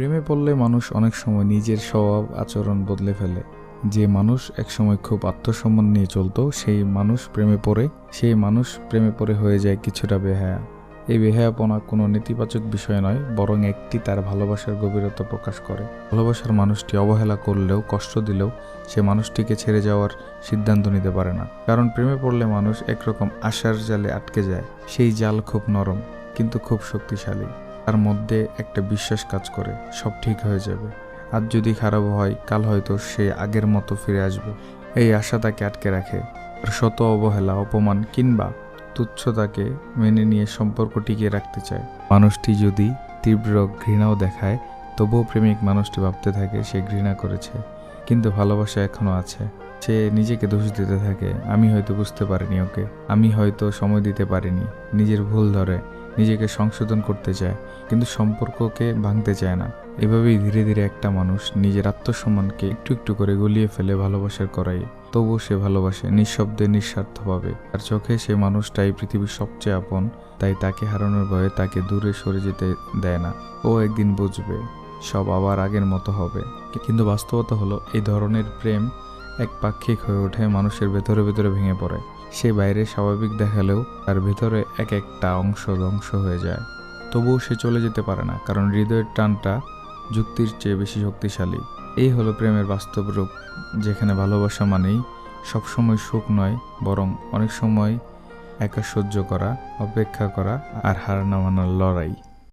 প্রেমে পড়লে মানুষ অনেক সময় নিজের স্বভাব আচরণ বদলে ফেলে। যে মানুষ একসময় খুব আত্মসম্মান নিয়ে চলতো সেই মানুষ প্রেমে পড়ে হয়ে যায় কিছুটা বেহায়া। এই বেহায়াপনা কোনো নেতিবাচক বিষয় নয়, বরং একটি তার ভালোবাসার গভীরতা প্রকাশ করে। ভালোবাসার মানুষটি অবহেলা করলেও, কষ্ট দিলেও সে মানুষটিকে ছেড়ে যাওয়ার সিদ্ধান্ত নিতে পারে না। কারণ প্রেমে পড়লে মানুষ একরকম আশার জালে আটকে যায়। সেই জাল খুব নরম কিন্তু খুব শক্তিশালী। তার মধ্যে একটা বিশ্বাস কাজ করে, সব ঠিক হয়ে যাবে। আজ যদি খারাপ হয়, কাল হয়তো সে আগের মতো ফিরে আসবে। এই আশা তাকে আটকে রাখে। আর শত অবহেলা, অপমান কিংবা তুচ্ছতাকে মেনে নিয়ে সম্পর্ক টিকিয়ে রাখতে চায়। মানুষটি যদি তীব্র ঘৃণাও দেখায়, তবুও প্রেমিক মানুষটি ভাবতে থাকে সে ঘৃণা করেছে, কিন্তু ভালোবাসা এখনো আছে। সে নিজেকে দোষ দিতে থাকে, আমি হয়তো বুঝতে পারিনি ওকে, আমি হয়তো সময় দিতে পারিনি। নিজের ভুল ধরে নিজেকে সংশোধন করতে চায়, কিন্তু সম্পর্ককে ভাঙতে চায় না। এভাবেই ধীরে ধীরে একটা মানুষ নিজের আত্মসম্মানকে একটু একটু করে গলিয়ে ফেলে ভালোবাসার করাই। তবুও সে ভালোবাসে নিঃশব্দে, নিঃস্বার্থভাবে। তার চোখে সে মানুষটাই পৃথিবীর সবচেয়ে আপন, তাই তাকে হারানোর ভয়ে তাকে দূরে সরে যেতে দেয় না। ও একদিন বুঝবে, সব আবার আগের মতো হবে। কিন্তু বাস্তবতা হলো, এই ধরনের প্রেম একপাক্ষিক হয়ে ওঠে, মানুষের ভেতরে ভেতরে ভেঙে পড়ে। সে বাইরে স্বাভাবিক দেখালেও তার ভেতরে এক একটা অংশ ধ্বংস হয়ে যায়। তবুও সে চলে যেতে পারে না, কারণ হৃদয়ের টানটা যুক্তির চেয়ে বেশি শক্তিশালী। এই হলো প্রেমের বাস্তব রূপ, যেখানে ভালোবাসা মানেই সবসময় সুখ নয়, বরং অনেক সময় একা সহ্য করা, অপেক্ষা করা আর হার না মানার লড়াই।